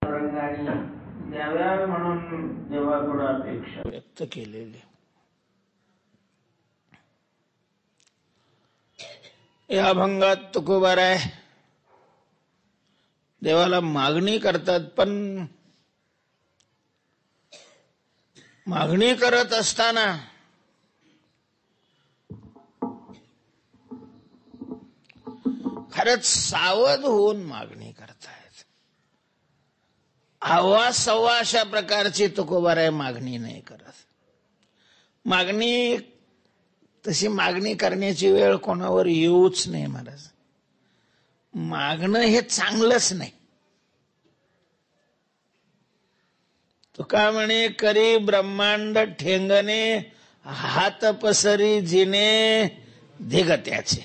रंगाने द्याव्या म्हणून देवाकडे अपेक्षा व्यक्त केलेली. या अभंगात तुकोबाराय देवाला मागणी करतात, पण मागणी करत असताना खरंच सावध होऊन मागणी करतायत. हवा सव्वा अशा प्रकारची तुकोबाराय मागणी नाही करत. मागणी तशी मागणी करण्याची वेळ कोणावर येऊच नाही महाराज. मागणं हे चांगलंच नाही. तुका म्हणे करी ब्रह्मांड ठेंगणे हात पसरी जिने धिगत्याचे.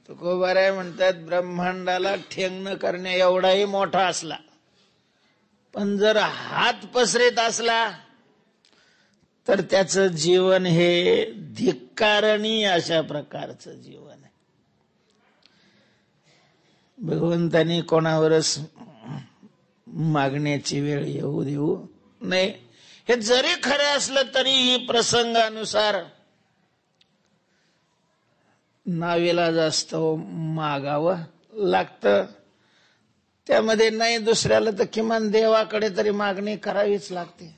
तुकोबाराय म्हणतात ब्रह्मांडाला ठेंगणं करण्या एवढाही मोठा असला, पण जर हात पसरीत असला तर त्याचं जीवन हे धिक्कारणीय अशा प्रकारचं जीवन आहे. भगवंतानी कोणावरच मागण्याची वेळ येऊ देऊ नये. हे जरी खरं असलं तरीही प्रसंगानुसार नावेला जास्त मागावं लागतं. त्यामध्ये नाही दुसऱ्याला तर किमान देवाकडे तरी मागणी करावीच लागते.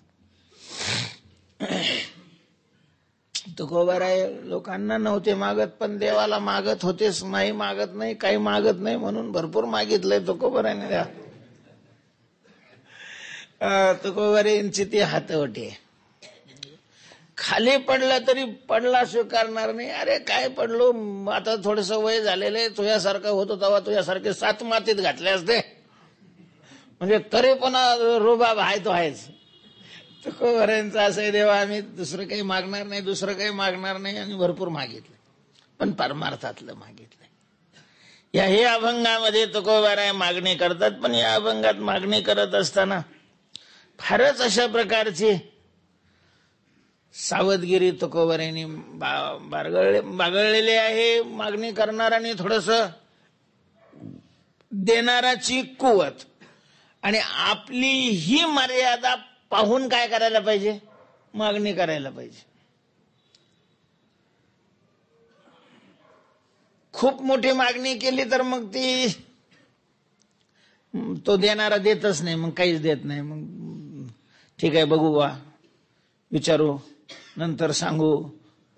तुकोबाराय लोकांना नव्हते मागत, पण देवाला मागत होतेच. नाही मागत नाही, काही मागत नाही म्हणून भरपूर मागितलंय तुकोबारायने. तुकोबारायांची ती हातवटी आहे. खाली पडला तरी पडला स्वीकारणार नाही. अरे काय पडलो, आता थोडस वय झालेलं आहे, तुझ्यासारखा होतो तेव्हा तुझ्यासारखे 7 मातीत घातले असते म्हणजे तरी पण रुबाब आहे तो आहेच. तुकोबारायांचं असं आहे, देवा आम्ही दुसरं काही मागणार नाही, दुसरं काही मागणार नाही. आणि भरपूर मागितलं, पण परमार्थातलं मागितलं. या हे अभंगामध्ये तुकोबाराय मागणी करतात, पण या अभंगात मागणी करत असताना फारच अशा प्रकारची सावधगिरी तुकोबारायांनी बागळलेली आहे. मागणी करणाराने थोडस देणाराची कुवत आणि आपली ही मर्यादा पाहून काय करायला पाहिजे, मागणी करायला पाहिजे. खूप मोठी मागणी केली तर मग ती तो देणारा देतच नाही, मग काहीच देत नाही. मग ठीक आहे बघू बा, विचारू, नंतर सांगू,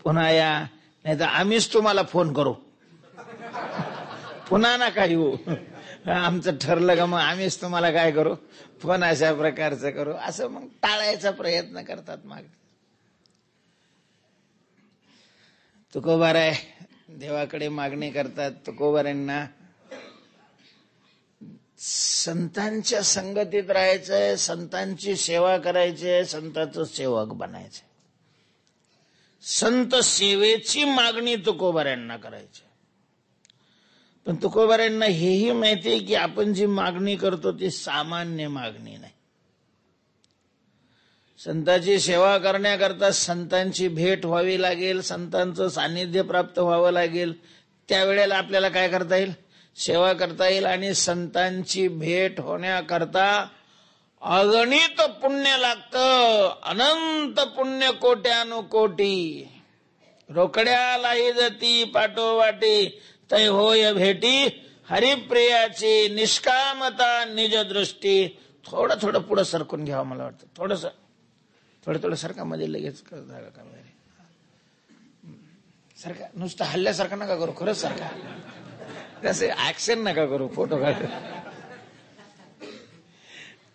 पुन्हा या, नाही तर आम्हीच तुम्हाला फोन करू, पुन्हा नका येऊ, आमचं ठरलं का मग आम्हीच तुम्हाला काय करू, फोन अशा प्रकारचं करू, असं मग टाळायचा प्रयत्न करतात. माग तुकोबाराय देवाकडे मागणी करतात. तुकोबारायांना संतांच्या संगतीत राहायचंय, संतांची सेवा करायची आहे, संतांचं सेवक बनायचंय. संत सेवेची मागणी तुकोबारायांना करायची. पण तुकोबारायांना हेही माहिती आहे की आपण जी मागणी करतो ती सामान्य मागणी नाही. संतांची सेवा करण्याकरता संतांची भेट व्हावी लागेल, संतांचं सानिध्य प्राप्त व्हावं लागेल. त्यावेळेला आपल्याला काय करता येईल, सेवा करता येईल. आणि संतांची भेट होण्याकरता अगणित पुण्य लागतं, अनंत पुण्य कोट्यानुकोटी. रोकड्यालाही जती पाठोपाठी तै होय भेटी, हरिप्रियाची निष्कामता निज दृष्टी. थोडं थोडं पुढं सरकून घ्यावं मला वाटतं. थोडं थोडं सरका, मध्ये लगेच जागा का सरका. नुसतं हल्ल्यासारखं नका करू, खरंच सरका. तसे ऍक्शन नका करू, फोटो काढ.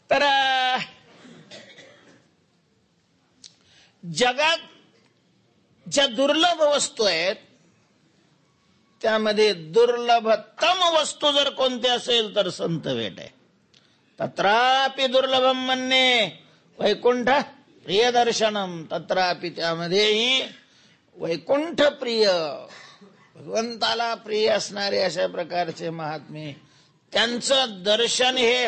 तर जगात ज्या दुर्लभ वस्तू आहेत त्यामध्ये दुर्लभतम वस्तू जर कोणती असेल तर संत भेट आहे. तत्रापि दुर्लभम म्हणणे वैकुंठ प्रिय दर्शनम. तत्रापि त्यामध्येही वैकुंठ प्रिय, भगवंताला प्रिय असणारे अशा प्रकारचे महात्मे, त्यांचं दर्शन हे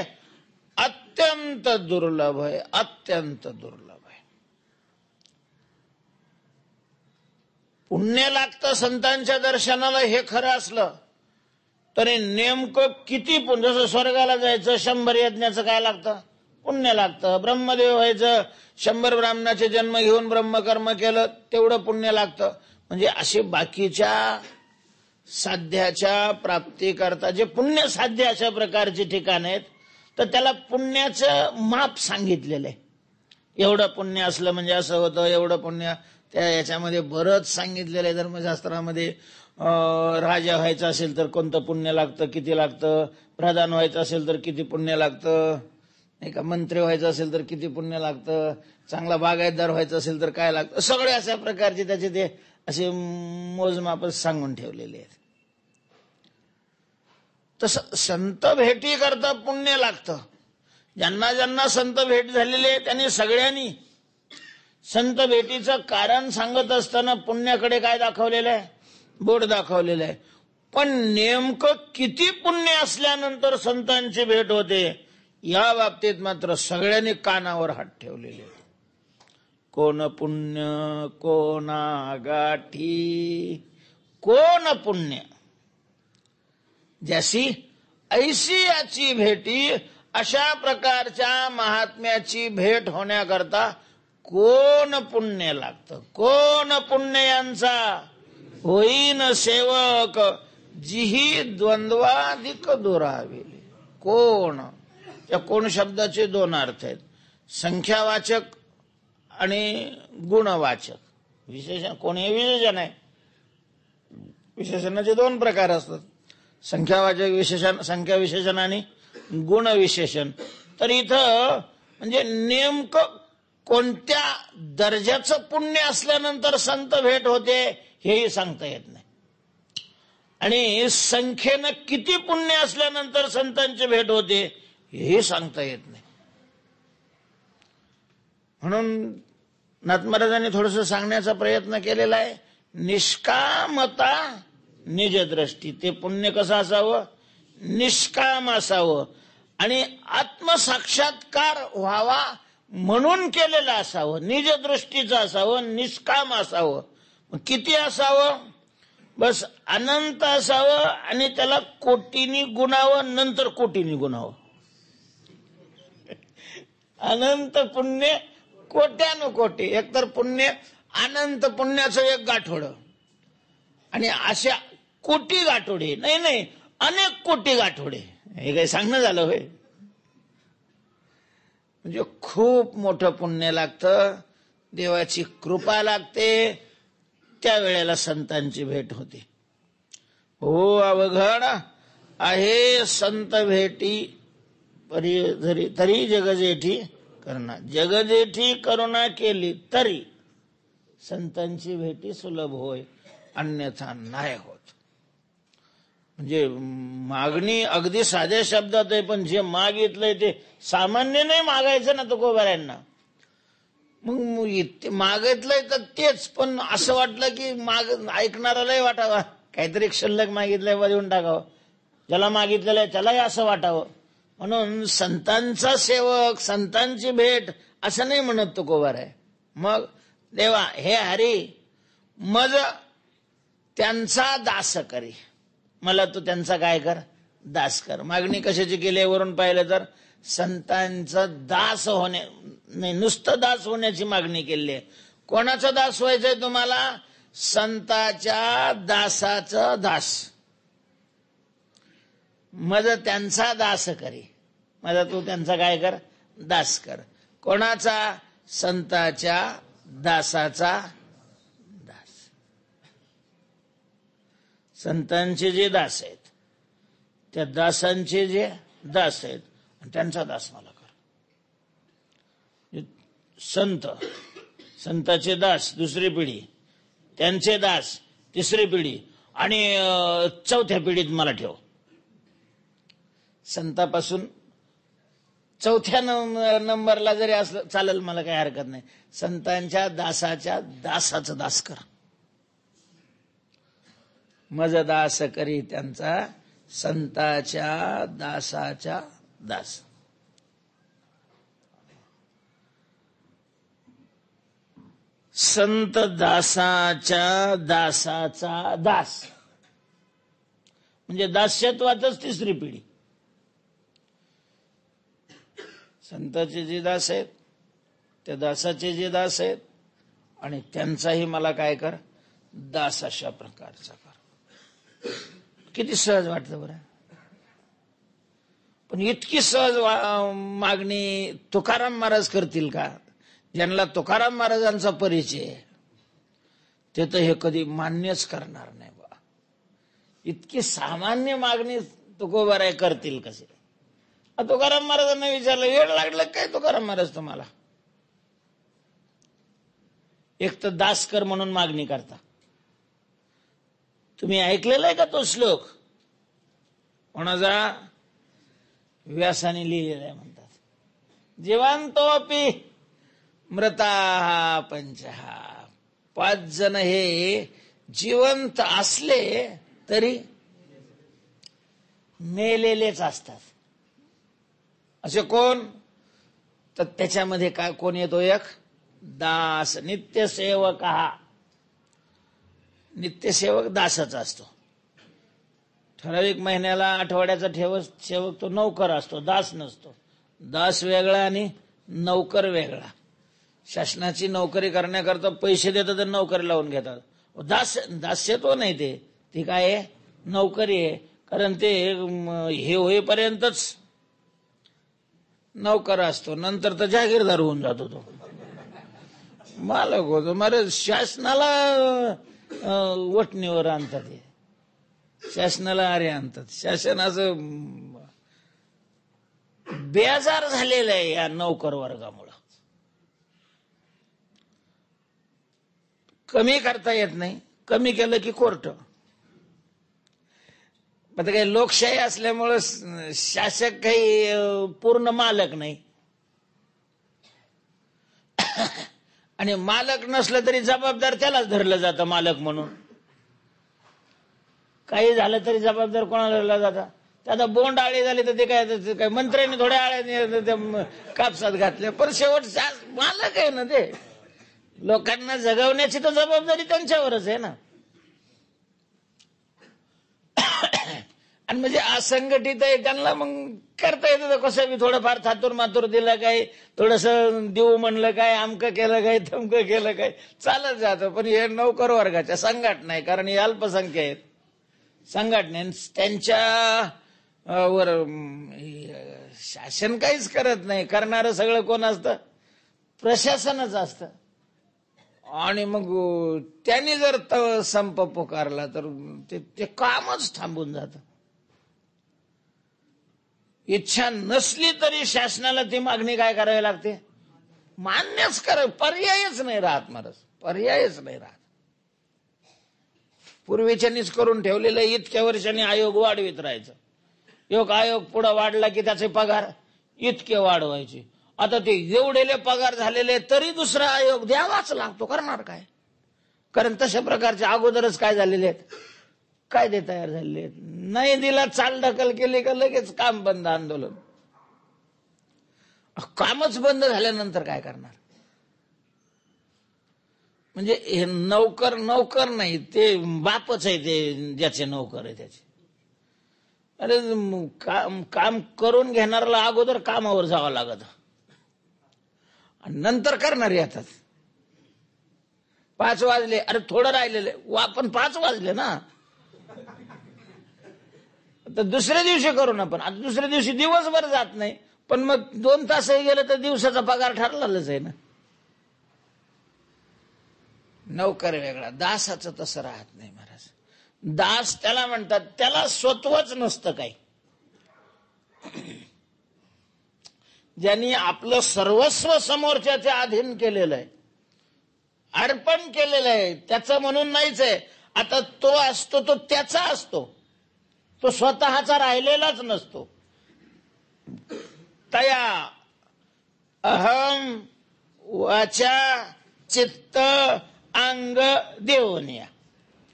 अत्यंत दुर्लभ आहे, अत्यंत दुर्लभ आहे. पुण्य लागतं संतांच्या दर्शनाला हे खरं असलं तरी नेमकं किती पुण्य, जसं स्वर्गाला जायचं 100 यज्ञाचं काय लागतं, पुण्य लागतं. ब्रह्मदेव व्हायचं 100 ब्राह्मणाचे जन्म घेऊन ब्रह्मकर्म केलं तेवढं पुण्य लागतं. म्हणजे असे बाकीच्या साध्याच्या प्राप्तीकरता जे पुण्य साध्य अशा प्रकारची ठिकाण आहेत, तर त्याला पुण्याचं माप सांगितलेलं आहे. एवढं पुण्य असलं म्हणजे असं होतं, एवढं पुण्य त्या याच्यामध्ये बरंच सांगितलेलं आहे धर्मशास्त्रामध्ये. राजा व्हायचं असेल तर कोणतं पुण्य लागतं, किती लागतं, प्रधान व्हायचं असेल तर किती पुण्य लागतं, नाही का, मंत्री व्हायचं असेल तर किती पुण्य लागतं, चांगला बागायतदार व्हायचं असेल तर काय लागतं, सगळे अशा प्रकारचे त्याचे ते असे मोजमापच सांगून ठेवलेले आहेत. तसं संत भेटी करता पुण्य लागतं. ज्यांना ज्यांना संत भेट झालेली आहे त्यांनी सगळ्यांनी संत भेटीचं कारण सांगत असताना पुण्याकडे काय दाखवलेलं आहे, बोट दाखवलेलं आहे. पण नेमकं किती पुण्य असल्यानंतर संतांची भेट होते या बाबतीत मात्र सगळ्यांनी कानावर हात ठेवलेले. कोण पुण्य कोणा गाठी, कोण पुण्य जशी ऐशी याची भेटी, अशा प्रकारच्या महात्म्याची भेट होण्याकरता कोण पुण्य लागतं. कोण पुण्य यांचा होईन सेवक, जिही द्वंद्वाधिक दुराविले. कोण, या कोण शब्दाचे 2 अर्थ आहेत, संख्यावाचक आणि गुणवाचक. विशेषण, कोण हे विशेषण आहे, विशेषणाचे 2 प्रकार असतात, संख्यावाचक विशेषण, संख्या विशेषण आणि गुण विशेषण. तर इथं म्हणजे नेमकं कोणत्या दर्जाचं पुण्य असल्यानंतर संत भेट होते हेही सांगता येत नाही, आणि संख्येनं किती पुण्य असल्यानंतर संतांची भेट होते हेही सांगता येत नाही. म्हणून नाथ महाराजांनी थोडस सांगण्याचा प्रयत्न केलेला आहे. निष्कामता निजदृष्टी, ते पुण्य कसं असावं, निष्काम असावं आणि आत्मसाक्षात्कार व्हावा म्हणून केलेलं असावं, निजदृष्टीचं असावं, निष्काम असावं. किती असावं, बस अनंत असावं आणि त्याला कोटीनी गुणावं, नंतर कोटीनी गुणावं. अनंत पुण्य कोट्यानुकोटी, एकतर पुण्य अनंत पुण्याचं 1 गाठोडं आणि अशा कोटी गाठोडे, नाही अनेक कोटी गाठोडे, हे काही सांगणं झालं होय. म्हणजे खूप मोठं पुण्य लागतं, देवाची कृपा लागते, त्यावेळेला संतांची भेट होते. हो अवघड आहे संत भेटी तरी जगजेठी करुणा, जगजेठी करुणा केली तरी संतांची भेटी सुलभ होय, अन्यथा नाही होत. म्हणजे मागणी अगदी साध्या शब्दात आहे, पण जे मागितलंय ते सामान्य नाही मागायचं ना तुकोबाऱ्यांना. मग मागितलंय तर तेच, पण असं वाटलं की ऐकणारालाही वाटावं काहीतरी क्षुल्लक मागितलंय वर देऊन टाकावं, ज्याला मागितलेलं आहे त्यालाही असं वाटावं. म्हणून संतांचा सेवक, संतांची भेट असं नाही म्हणत तुकोबार आहे. मग देवा हे हरी मज त्यांचा दास करी, मला तू त्यांचा काय कर, दास कर. मागणी कशाची केली वरून पाहिलं तर संतांचा दास होणे, नाही नुसतं दास होण्याची मागणी केली आहे. कोणाचा दास व्हायचंय तुम्हाला, संताच्या दासाचा दास. मज त्यांचा दास करी, माझा तू त्यांचा काय कर, दास कर. कोणाचा, संताच्या दासाचा दास. संतांचे जे दास आहेत त्या दासांचे जे दास आहेत त्यांचा दास मला कर. संत, संताचे दास 2री पिढी, त्यांचे दास 3री पिढी आणि 4थ्या पिढीत मला ठेव. संतापासून 4थ्या नंबरला जरी असलं चालेल, मला काही हरकत नाही. संतांच्या दासाच्या दासाचं दास कर. मज दास करी त्यांचा, संताच्या दासाच्या दास. संत दासाच्या दासाचा दास म्हणजे दास्यत्वातच तिसरी पिढी. संतांचे जे दास आहेत, त्या दासाचे जे दास आहेत, आणि त्यांचाही मला काय कर, दास अशा प्रकारचा कर. किती सहज वाटतं बरं. पण इतकी सहज मागणी तुकाराम महाराज करतील का? ज्यांना तुकाराम महाराजांचा परिचय, ते तर हे कधी मान्यच करणार नाही बा. इतकी सामान्य मागणी तुकोबाराय करतील कसे? तुकाराम महाराजांना विचारलं, वेळ लागलं काय तुकाराम महाराज तुम्हाला? एक तर दासकर म्हणून मागणी करता. तुम्ही ऐकलेला आहे का तो श्लोक? कोणाचा? व्यासाने लिहिलेला आहे. म्हणतात, जीवंतोपि मृता पंचहा. 5 जण हे जिवंत असले तरी मेलेलेच असतात. असे कोण? तर त्याच्यामध्ये काय कोण येतो? एक दास, नित्यसेवक. हा नित्यसेवक दासच असतो. ठराविक महिन्याला, आठवड्याचा सेवक तो नौकर असतो, दास नसतो. दास वेगळा आणि नौकर वेगळा. शासनाची नोकरी करण्याकरता पैसे देतात तर नोकरी लावून घेतात. दास्यत्व नाही, ते काय आहे? नोकरी आहे. कारण ते हे होईपर्यंतच नौकर असतो, नंतर तर जागीरदार होऊन जातो, तो मालक होतो. मरे शासनाला वटणीवर आणतात, शासनाला अरे आणतात. शासनाचं बेजार झालेलं आहे या नौकर वर्गामुळं. कमी करता येत नाही, कमी केलं की कोर्ट. आता काही लोकशाही असल्यामुळं शासक काही पूर्ण मालक नाही, आणि मालक नसलं तरी जबाबदार त्यालाच धरलं जातं मालक म्हणून. काही झालं तरी जबाबदार कोणाला धरला जातं? त्याला बोंड आळी झाली तर ते काय मंत्र्यांनी थोड्या आळ्या कापसात घातल्या, पण शेवट मालक आहे ना ते. लोकांना जगवण्याची तर जबाबदारी त्यांच्यावरच आहे ना. आणि म्हणजे असंघटित आहे, त्यांना मग करता येतं कसं बी. थोडंफार थातूर मातूर दिलं काय, थोडस देऊ म्हणलं काय, अमकं केलं काय, थमकं केलं काय, चालत जातं. पण हे नौकर वर्गाच्या संघटना आहे, कारण हे अल्पसंख्य आहेत. संघटने त्यांच्या वर शासन काहीच करत नाही. करणारं सगळं कोण असतं? प्रशासनच असतं. आणि मग त्यांनी जर संप पुकारला तर ते कामच थांबून जातं. इच्छा नसली तरी शासनाला ती मागणी काय करावी लागते? मान्यच करावी. पर्यायच नाही राहत महाराज, पर्यायच नाही राहत. पूर्वीच्यांनीच करून ठेवलेलं, इतक्या वर्षांनी आयोग वाढवित राहायचं. एक आयोग पुढे वाढला की त्याचे पगार इतके वाढवायचे. आता ते एवढेले पगार झालेले तरी दुसरा आयोग द्यावाच लागतो. करणार काय? कारण तशा प्रकारचे अगोदरच काय झालेले आहेत, कायदे तयार झालेले आहेत. नाही दिला, चालढकल केली का लगेच काम बंद, आंदोलन. कामच बंद झाल्यानंतर काय करणार? म्हणजे हे नौकर नाही, ते बापच आहे ते, ज्याचे नौकर आहे त्याचे. अरे काम करून घेणाऱ्याला अगोदर कामावर जावं लागत आणि नंतर करणारे येतात. 5 वाजले, अरे थोडं राहिलेले, पण 5 वाजले ना, तर दुसऱ्या दिवशी करू ना. पण आता दुसऱ्या दिवशी दिवसभर जात नाही, पण मग 2 तासही गेले तर दिवसाचा पगार ठरलेलाच आहे ना. नौकर वेगळा, दासाचं तसं राहत नाही महाराज. दास त्याला म्हणतात, त्याला स्वत्वच नसतं काही. ज्यांनी आपलं सर्वस्व समोरच्याच्या अधीन केलेलं आहे, अर्पण केलेलं आहे, त्याचं म्हणून नाहीच आहे. आता तो असतो तो त्याचा असतो, तो स्वतःचा राहिलेलाच नसतो. तया अहम वाचा चित्त अंग देवनिया.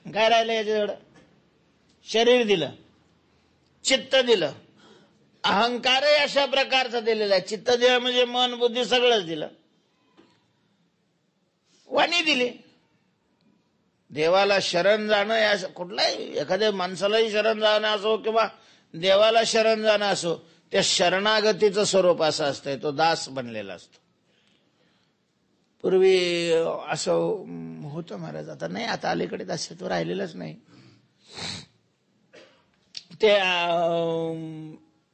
काय राहिलं याच्याजवळ? शरीर दिलं, चित्त दिलं, अहंकारही अशा प्रकारचा दिलेला आहे. चित्त दिलं म्हणजे मन बुद्धी सगळंच दिलं. वाणी दिली. देवाला शरण जाणं या कुठलाही एखाद्या माणसालाही शरण जाणं असो किंवा देवाला शरण जाणं असो, त्या शरणागतीचं स्वरूप असं असतंय, तो दास बनलेला असतो. पूर्वी असं होतं महाराज, आता नाही, आता अलीकडे दास्यत्व राहिलेलंच नाही. ते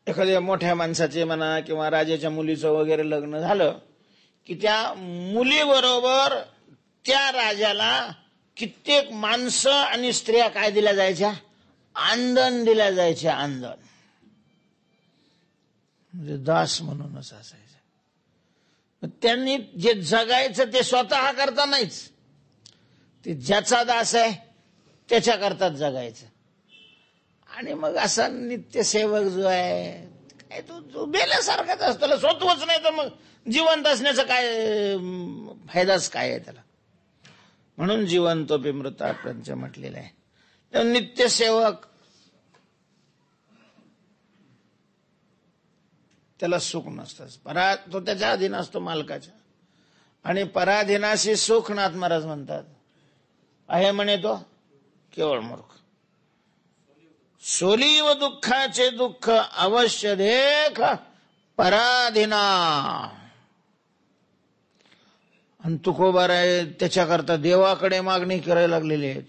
एखाद्या मोठ्या माणसाचे म्हणा किंवा राजाच्या मुलीचं वगैरे लग्न झालं की त्या मुलीबरोबर त्या राजाला कित्येक माणसं आणि स्त्रिया काय दिल्या जायच्या, आंदण दिल्या जायच्या, आंदण म्हणजे दास म्हणूनच असायचं. त्यांनी जे जगायचं ते स्वतः करता नाहीच, ते ज्याचा दास आहे त्याच्या करतात जगायचं. आणि मग असा नित्यसेवक जो आहे काय तो बेल्यासारखाच असतो, त्याला स्वतःच नाही तर मग जिवंत असण्याचा काय फायदाच काय आहे त्याला. म्हणून जिवंतोपि मृतात्मच म्हटलेलं आहे. तर नित्यसेवक त्याला सुख नसतं, तो त्याच्या अधीन असतो मालकाच्या. आणि पराधीनाशी सुख नाथ महाराज म्हणतात आहे म्हणे तो केवळ मूर्ख. सोलीव दुःखाचे दुःख अवश्य देख पराधीना. आणि तुकोबार आहे त्याच्याकरता देवाकडे मागणी करायला लागलेली आहेत.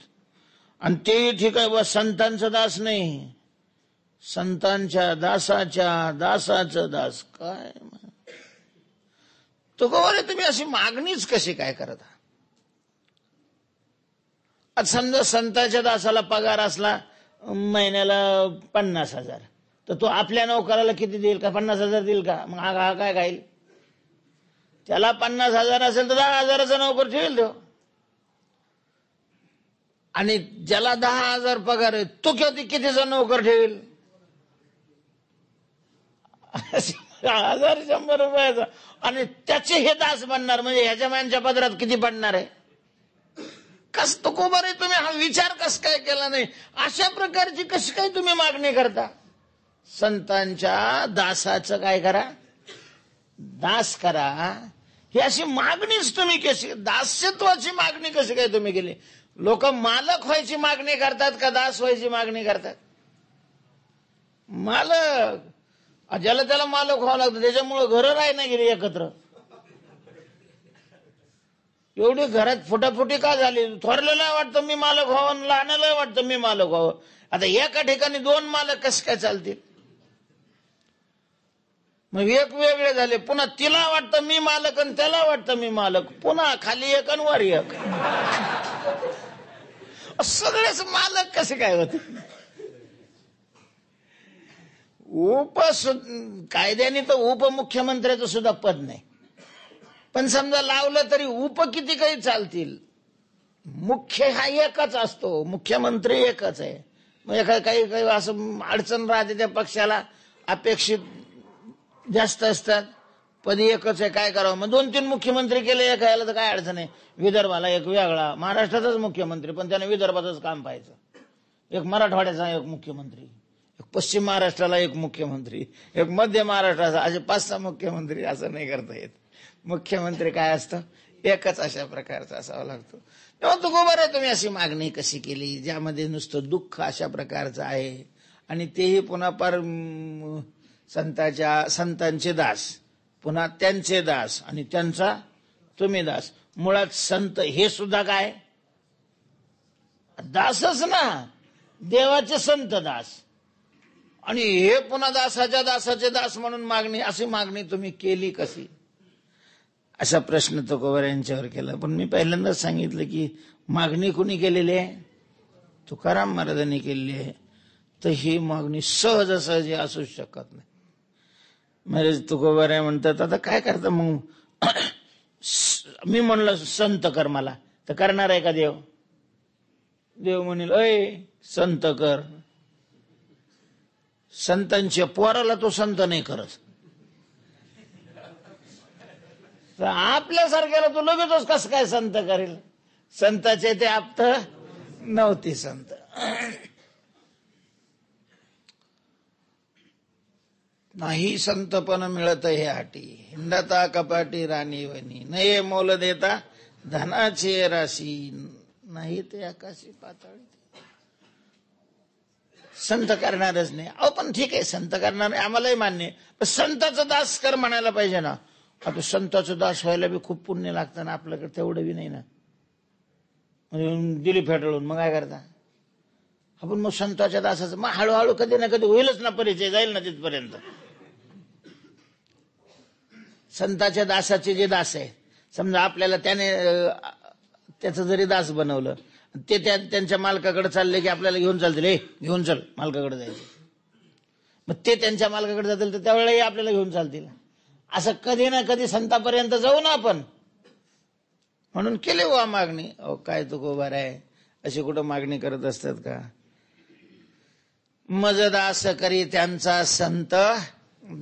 आणि ते ठीक आहे बा, संतांचा दास नाही, संतांच्या दासाच्या दासाचं दास. काय तुकोबार आहे, तुम्ही अशी मागणीच कशी काय करत? आज समजा संतांच्या दासाला पगार असला महिन्याला 50,000, तर तो आपल्या नोकराला किती देईल का? 50,000 देईल का? मग हा काय खाईल? त्याला 50,000 असेल तर 10,000चा नोकर ठेवेल तो. आणि ज्याला 10,000 पगार आहे तो कितीचा नोकर ठेवेल? 1,000-100 रुपयाचा. आणि त्याचे हे दास बनणार म्हणजे ह्याच्या माणच्या पदरात किती पडणार आहे? कस तुकोबार आहे, तुम्ही हा विचार कस काय केला नाही? अशा प्रकारची कशी काय तुम्ही मागणी करता? संतांच्या दासाचं काय करा, दास करा. ही अशी मागणीच तुम्ही कशी, दास्यत्वाची मागणी कशी काय तुम्ही केली? लोक मालक व्हायची मागणी करतात का दास व्हायची मागणी करतात? मालक, ज्याला त्याला मालक व्हावं लागतं, त्याच्यामुळे घरं राही नाही गेली एकत्र. एवढी घरात फुटाफुटी का झाली? थोरलेला वाटतं मी मालक व्हावं, लहानाला वाटतं मी मालक व्हावं. आता एका ठिकाणी 2 मालक कसं काय चालतील? मग एक वेगळे झाले. पुन्हा तिला वाटतं मी मालक आणि त्याला वाटतं मी मालक. पुन्हा खाली एक आणि वर एक. सगळेच मालक कसे काय होते? कायद्याने तर उपमुख्यमंत्र्याचं सुद्धा पद नाही, पण समजा लावलं तरी उप किती काही चालतील. मुख्य हा एकच असतो, मुख्यमंत्री एकच आहे. मग काही काही असं अडचण राहते, त्या पक्षाला अपेक्षित जास्त असतात, पदी एकच आहे, काय करावं? मग 2-3 मुख्यमंत्री केले एका याला तर काय अडचण आहे? विदर्भाला एक वेगळा, महाराष्ट्राचाच मुख्यमंत्री पण त्याने विदर्भातच काम पाहायचं. एक मराठवाड्याचा एक मुख्यमंत्री, एक पश्चिम महाराष्ट्राला एक मुख्यमंत्री, एक मध्य महाराष्ट्राचा, असे 5-6 मुख्यमंत्री. असं नाही करता येत. मुख्यमंत्री काय असतं, एकच अशा प्रकारचा असावा लागतो. तेव्हा तुकोबार आहे, तुम्ही अशी मागणी कशी केली ज्यामध्ये नुसतं दुःख अशा प्रकारचं आहे, आणि तेही पुन्हा पर संतांचे दास, पुन्हा त्यांचे दास, आणि त्यांचा तुम्ही दास. मुळात संत हे सुद्धा काय दासच ना, देवाचे संत दास. आणि हे पुन्हा दासाचे दास म्हणून मागणी, अशी मागणी तुम्ही केली कशी? असा प्रश्न तुकोबार यांच्यावर केला. पण मी पहिल्यांदाच सांगितलं की मागणी कुणी केलेली आहे? तुकाराम महाराजांनी केलेली आहे. तर ही मागणी सहजासहजी असू शकत नाही. महाराज तुकोबार म्हणतात, आता काय करता मग? मी म्हणलं संत कर मला, तर करणार आहे का देव? देव म्हणेल अय संत कर. संतांच्या पोराला तो संत नाही करत, तर आपल्यासारख्याला तो लगेचच कसं काय संत करेल? संताचे ते आप्त नव्हते संत. नाही संतपण मिळत हे हाटी, हिंडता कपाटी राणी वनी, नये मोल देता धनाचे राशी, नाही ते आकाशी पाताळी. संत करणारच नाही. अहो पण ठीक आहे, संत करणार नाही आम्हालाही मान्य आहे, पण संताचं दास कर म्हणायला पाहिजे ना. आता संताचं दास व्हायला बी खूप पुण्य लागतं ना, आपल्याकडे तेवढं बी नाही ना. म्हणजे दिली फेटाळून मग काय करता आपण. मग संताच्या दासाचं मग हळूहळू कधी ना कधी होईलच ना, परिचय जाईल ना तिथपर्यंत. संताच्या दासाचे जे दास आहे, समजा आपल्याला त्याचं जरी दास बनवलं, ते त्यांच्या मालकाकडे चालले की आपल्याला घेऊन चालतील, घेऊन चल मालकाकडे जायचं. मग ते त्यांच्या मालकाकडे जातील तर त्यावेळेलाही आपल्याला घेऊन चालतील. असं कधी ना कधी संतापर्यंत जाऊ ना आपण. म्हणून केले वा मागणी. अहो काय तुकोबार आहे, अशी कुठं मागणी करत असतात का. मज दास करी त्यांचा संत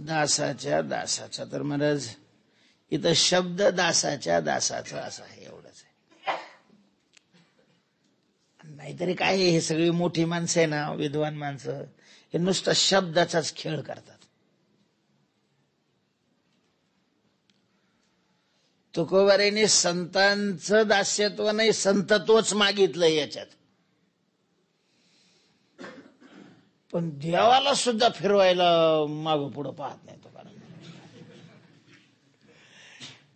दासाच्या दासाचा. तर महाराज इथं शब्द दासाच्या दासाचा असा आहे, एवढंच आहे. नाहीतरी काय हे सगळी मोठी माणसं आहे ना, विद्वान माणसं, हे नुसतं शब्दाचाच खेळ करतात. तुकोबारांनी संतांचं दास्यत्व नाही, संतत्वच मागितलं याच्यात. पण देवाला सुद्धा फिरवायला मागं पुढं पाहत नाही तो.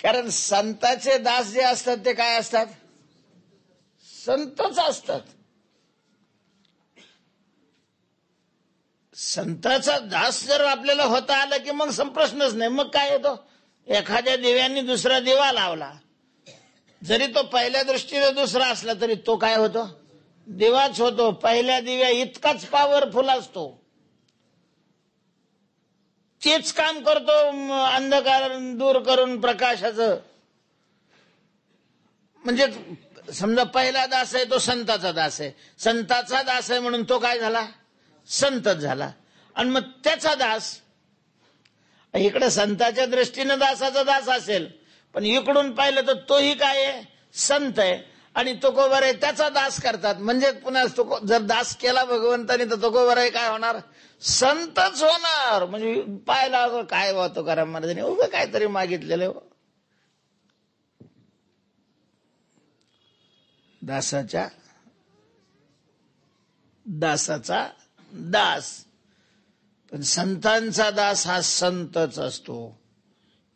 कारण संताचे दास जे असतात ते काय असतात, संतच असतात. संताचा दास जर आपल्याला होता आला की मग प्रश्नच नाही. मग काय येतो, एखाद्या दिव्यानी दुसरा दिवा लावला, जरी तो पहिल्या दृष्टीने दुसरा असला तरी तो काय होतो, दिवाच होतो. पहिल्या दिव्या इतकाच पॉवरफुल असतो. तेच काम करतो अंधकार दूर करून प्रकाशाचं. म्हणजे समजा पहिला दास आहे तो संताचा दास आहे, संताचा दास आहे म्हणून तो काय झाला, संतच झाला. आणि मग त्याचा दास इकडे संताच्या दृष्टीने दासाचा दास असेल, पण इकडून पाहिलं तर तोही काय आहे, संत आहे. आणि तुकोबार आहे त्याचा दास करतात. म्हणजे पुन्हा जर दास केला भगवंताने तर तुकोबार आहे काय होणार, संतच होणार. म्हणजे पाहायला काय वाहतो करा महाराजांनी उभं काहीतरी मागितलेलं. दासाच्या दासाचा दास. पण संतांचा दास हा संतच असतो,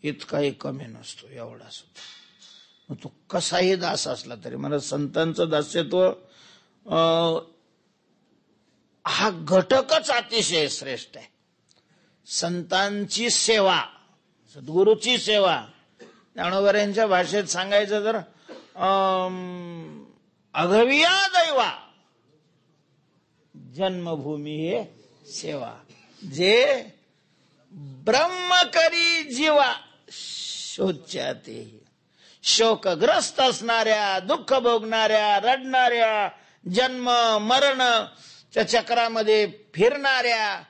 इतकाही कमी नसतो, एवढा सुद्धा. मग तो कसाही दास असला तरी मला संतांचं दास्यत्व हा घटकच अतिशय श्रेष्ठ आहे. संतांची सेवा, सद्गुरूची सेवा, ज्ञानोबांच्या भाषेत सांगायचं तर अघविया दैवा जन्मभूमी हे सेवा. जे ब्रह्म करी जीवा शोच्याते. शोकग्रस्त असणाऱ्या, दुःख भोगणाऱ्या, रडणाऱ्या, जन्म मरणच्या चक्रामध्ये फिरणाऱ्या,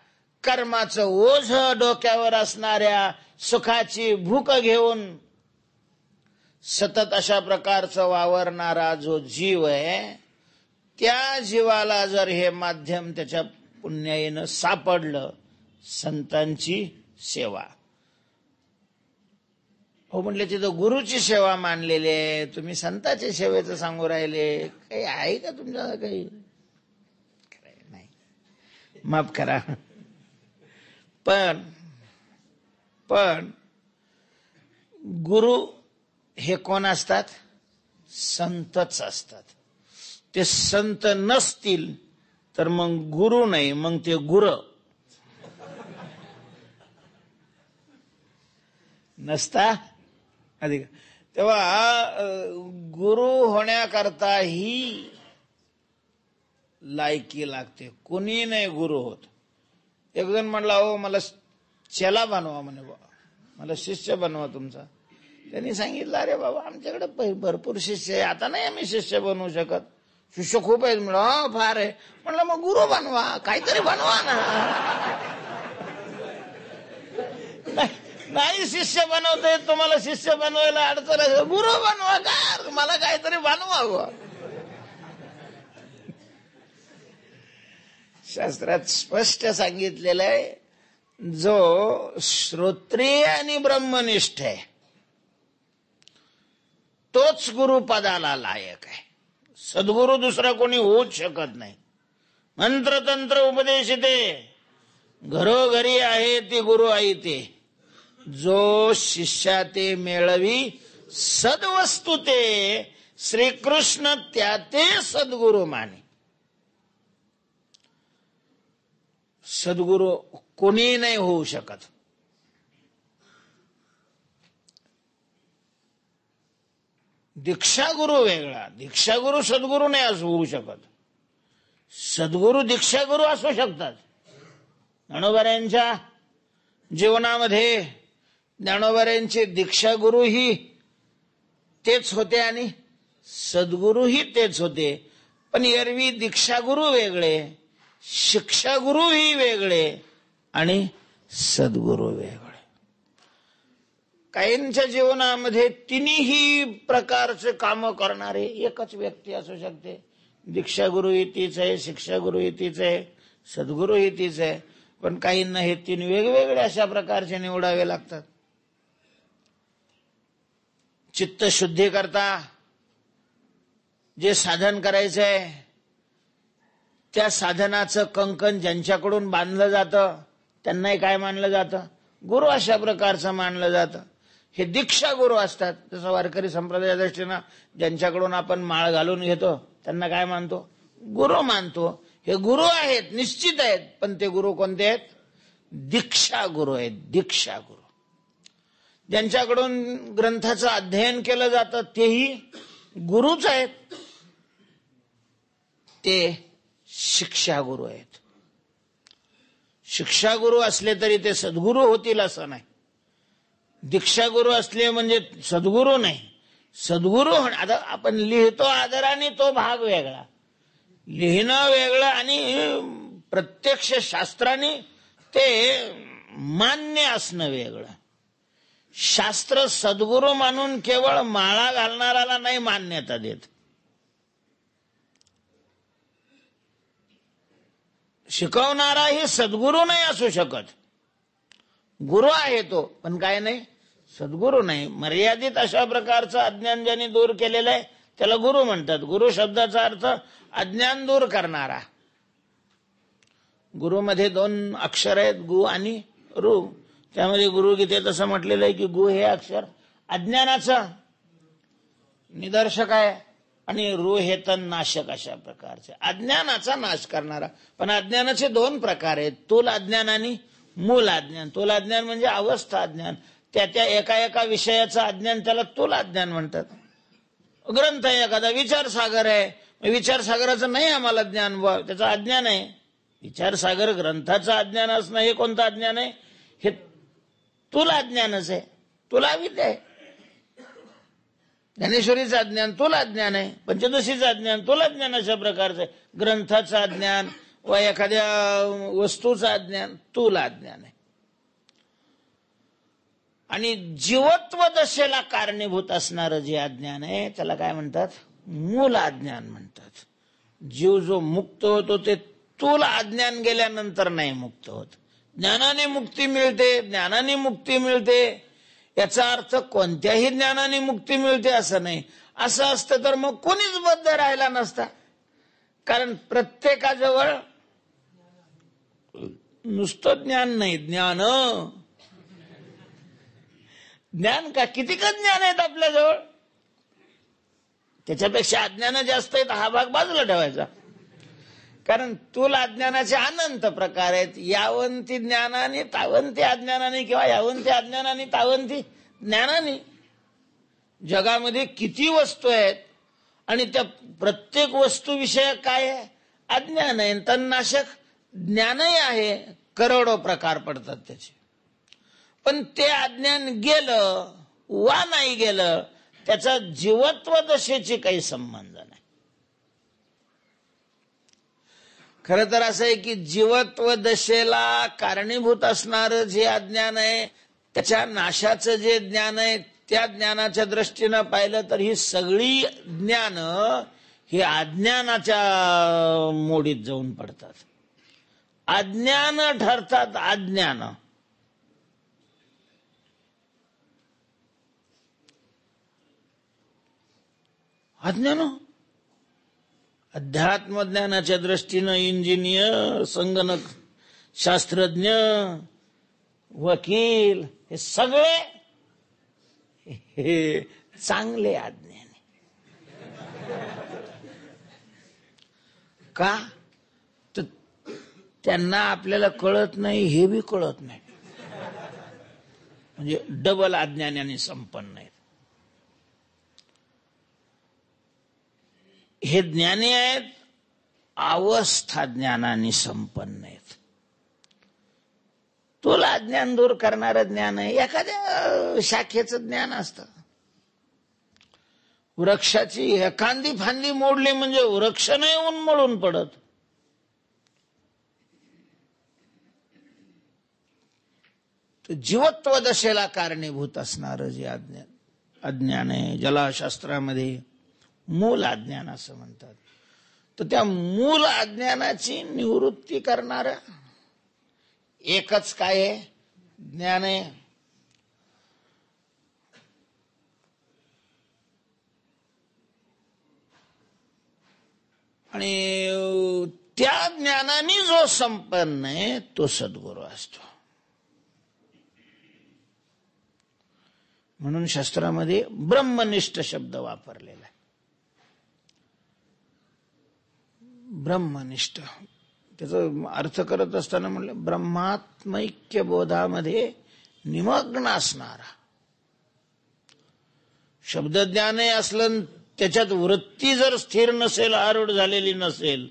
कर्माचं ओझ डोक्यावर असणाऱ्या, सुखाची भूक घेऊन सतत अशा प्रकारचं वावरणारा जो जीव आहे, त्या जीवाला जर हे माध्यम त्याच्या पुण्याईनं सापडलं, संतांची सेवा. हो म्हटले तिथं गुरुची सेवा मानलेली आहे, तुम्ही संतांच्या सेवेचं सांगू राहिले, काही आहे का तुमच्या काही, नाही, माफ करा. पण गुरु हे कोण असतात, संतच असतात. ते संत नसतील तर मग गुरु नाही, मग ते गुर नसता अधिक. तेव्हा गुरु होण्याकरता ही लायकी लागते, कोणी नाही गुरु होत. एक जण म्हणला, हो मला चेला बनवा म्हणे, मला शिष्य बनवा तुमचा. त्यांनी सांगितलं, अरे बाबा आमच्याकडे भरपूर शिष्य आहे, आता नाही आम्ही शिष्य बनवू शकत, शिष्य खूप आहेत. म्हणलं फार आहे. म्हणलं मग गुरु बनवा, काहीतरी बनवा ना. नाही शिष्य बनवते, तुम्हाला शिष्य बनवायला अडचण आहे, गुरु बनवा, का मला काहीतरी बनवा. शास्त्रात स्पष्ट सांगितलेलं आहे, जो श्रोत्रिय आणि ब्रह्मनिष्ठ आहे तोच गुरुपदाला लायक आहे. सद्गुरू दुसरा कोणी होऊच शकत नाही. मंत्रतंत्र उपदेश ते घरोघरी आहे ती गुरु आई ते, जो शिष्या ते मेळवी सद्वस्तू ते, श्रीकृष्ण त्या ते सद्गुरु माने. सद्गुरु कोणी नाही होऊ शकत. दीक्षागुरु वेगळा, दीक्षागुरु सद्गुरु नाही असं होऊ शकत. सद्गुरु दीक्षागुरु असू शकतात. ज्ञानोबाऱ्यांच्या जीवनामध्ये ज्ञानोबाऱ्यांचे दीक्षागुरुही तेच होते आणि सद्गुरुही तेच होते. पण एरवी दीक्षागुरु वेगळे, शिक्षागुरुही वेगळे आणि सद्गुरु वेगळे. काहींच्या जीवनामध्ये तिन्ही प्रकारचे काम करणारे एकच व्यक्ती असू शकते. दीक्षागुरु ही तीच आहे, शिक्षागुरु ही तीच आहे, सद्गुरु ही तीच आहे. पण काहींना हे तीन वेगवेगळे अशा प्रकारचे निवडावे लागतात. चित्त शुद्धी करता जे साधन करायचंय त्या साधनाचं कंकण ज्यांच्याकडून बांधलं जातं त्यांनाही काय मानलं जातं? गुरु अशा प्रकारचं मानलं जातं. हे दीक्षा गुरु असतात. जसं वारकरी संप्रदाया दृष्टीनं ज्यांच्याकडून आपण माळ घालून घेतो त्यांना काय मानतो? गुरु मानतो. हे गुरु आहेत, निश्चित आहेत. पण ते गुरु कोणते आहेत? दीक्षा गुरु आहेत. दीक्षा गुरु ज्यांच्याकडून ग्रंथाचं अध्ययन केलं जातं तेही गुरुच आहेत. ते शिक्षा गुरु आहेत. शिक्षा गुरु असले तरी ते सद्गुरु होतील असं नाही. दीक्षा गुरु असले म्हणजे सद्गुरु नाही. सद्गुरु आता आपण लिहितो आदराने तो भाग वेगळा, लिहिणं वेगळं आणि प्रत्यक्ष शास्त्राने ते मान्य असणं वेगळं. शास्त्र सद्गुरु मानून केवळ माळा घालणाऱ्याला नाही मान्यता देत. शिकवणारा ही सद्गुरु नाही असू शकत. गुरु आहे तो, पण काय नाही, सद्गुरु नाही. मर्यादित अशा प्रकारचं अज्ञान ज्यांनी दूर केलेलं आहे त्याला गुरु म्हणतात. गुरु शब्दाचा अर्थ अज्ञान दूर करणारा. गुरुमध्ये 2 अक्षर आहेत, गु आणि रू. त्यामध्ये गुरुगीतेत असं म्हटलेलं आहे की गु हे अक्षर अज्ञानाचं निदर्शक आहे आणि रू हे तन नाशक. अशा प्रकारचे अज्ञानाचा नाश करणारा. पण अज्ञानाचे 2 प्रकार आहेत, तूल अज्ञान आणि मूल अज्ञान. तूल अज्ञान म्हणजे अवस्था अज्ञान, त्या एका विषयाचं अज्ञान, त्याला तूल अज्ञान म्हणतात. ग्रंथ आहे एखादा, विचारसागर आहे, विचारसागराचं नाही आम्हाला ज्ञान, त्याचं अज्ञान आहे. विचारसागर ग्रंथाचं अज्ञान असणं हे कोणतं अज्ञान आहे? हे तुला अज्ञानच आहे. तुला विद्या आहे. ज्ञानेश्वरीचं अज्ञान तुला अज्ञान आहे. पंचदशीचं अज्ञान तुला अज्ञान अशा प्रकारचं आहे. ग्रंथाचं अज्ञान व एखाद्या वस्तूचं अज्ञान तुला अज्ञान आहे. आणि जीवत्व दशेला कारणीभूत असणारं जे अज्ञान आहे त्याला काय म्हणतात? मूल अज्ञान म्हणतात. जीव जो मुक्त होतो ते तुला अज्ञान गेल्यानंतर नाही मुक्त होत. ज्ञानाने मुक्ती मिळते, ज्ञानाने मुक्ती मिळते. याचा अर्थ कोणत्याही ज्ञानाने मुक्ती मिळते असं नाही. असं असतं तर मग कोणीच बद्ध राहिला नसता. कारण प्रत्येकाजवळ नुसतं ज्ञान नाही, ज्ञान ज्ञान का कितीकच ज्ञान आहेत आपल्याजवळ. त्याच्यापेक्षा अज्ञान जास्त आहेत हा भाग बाजूला ठेवायचा. कारण तुला अज्ञानाचे अनंत प्रकार आहेत. यावंती ज्ञानाने तावंती अज्ञानाने, किंवा यावंती अज्ञानाने तावंती ज्ञानाने. जगामध्ये किती वस्तू आहेत आणि त्या प्रत्येक वस्तूविषयक काय आहे? अज्ञान आहे. तन्नाशक ज्ञानही आहे. करोडो प्रकार पडतात त्याचे. पण ते अज्ञान गेलं वा नाही गेलं त्याचा जीवत्व दशेची काही संबंध नाही. खरं तर असं आहे की जीवत्व दशेला कारणीभूत असणारं जे अज्ञान आहे त्याच्या नाशाचं जे ज्ञान आहे त्या ज्ञानाच्या दृष्टीनं पाहिलं तर ही सगळी ज्ञान ही अज्ञानाच्या मोडीत जाऊन पडतात. अज्ञान ठरतात अज्ञान. अज्ञान अध्यात्मज्ञानाच्या दृष्टीनं इंजिनियर, संगणक शास्त्रज्ञ, वकील हे सगळे हे चांगले अज्ञानी. का? तर त्यांना आपल्याला कळत नाही हे बी कळत नाही, म्हणजे डबल अज्ञानाने संपन्न आहेत. हे ज्ञानी आहेत, अवस्था ज्ञानाने संपन्न आहेत. तुला अज्ञान दूर करणारं ज्ञान आहे. एखाद्या शाखेचं ज्ञान असतं. वृक्षाची एखादी फांदी मोडली म्हणजे वृक्ष नाही उन्मळून पडत. जीवत्व दशेला कारणीभूत असणारं जे अज्ञान आहे, ज्याला शास्त्रामध्ये मूल अज्ञान असं म्हणतात, तर त्या मूल अज्ञानाची निवृत्ती करणारं एकच काय आहे? ज्ञान आहे. आणि त्या ज्ञानाने जो संपन्न आहे तो सद्गुरू असतो. म्हणून शास्त्रामध्ये ब्रह्मनिष्ठ शब्द वापरलेला आहे. ब्रह्मनिष्ठ त्याचा अर्थ करत असताना म्हणलं ब्रह्मात्मैक्य बोधामध्ये निमग्न असणारा. शब्दज्ञानही असलं, त्याच्यात वृत्ती जर स्थिर नसेल, आरूढ झालेली नसेल,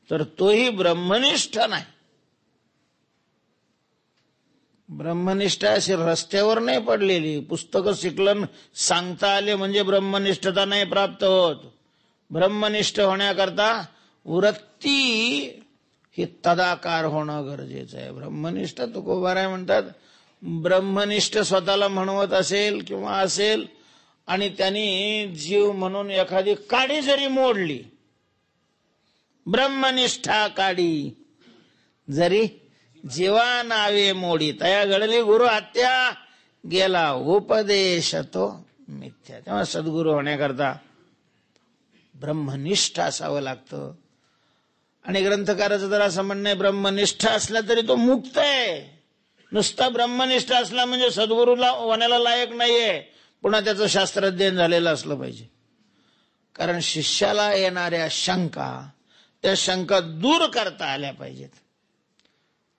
तर तोही ब्रह्मनिष्ठ नाही. ब्रह्मनिष्ठ अशी रस्त्यावर नाही पडलेली. पुस्तकं शिकलं, सांगता आले म्हणजे ब्रह्मनिष्ठता नाही प्राप्त होत. ब्रह्मनिष्ठ होण्याकरता वृत्ती ही तदाकार होणं गरजेचं आहे. ब्रह्मनिष्ठ तुकोबाराय म्हणतात, ब्रह्मनिष्ठ स्वतःला म्हणवत असेल किंवा असेल आणि त्यांनी जीव म्हणून एखादी काडी जरी मोडली, ब्रह्मनिष्ठा काडी जरी जीवा नावे मोडी, तया घडली गुरु हत्या, गेला उपदेश तो मिथ्या. तेव्हा सद्गुरू होण्याकरता ब्रह्मनिष्ठ असावं लागतं. आणि ग्रंथकाराचं जर असं म्हणणं आहे, ब्रह्मनिष्ठ असला तरी तो मुक्त आहे. नुसता ब्रह्मनिष्ठ असला म्हणजे सद्गुरूला होण्याला लायक नाहीये, पुन्हा त्याचं शास्त्राध्ययन झालेलं असलं पाहिजे. कारण शिष्याला येणाऱ्या शंका, त्या शंका दूर करता आल्या पाहिजेत.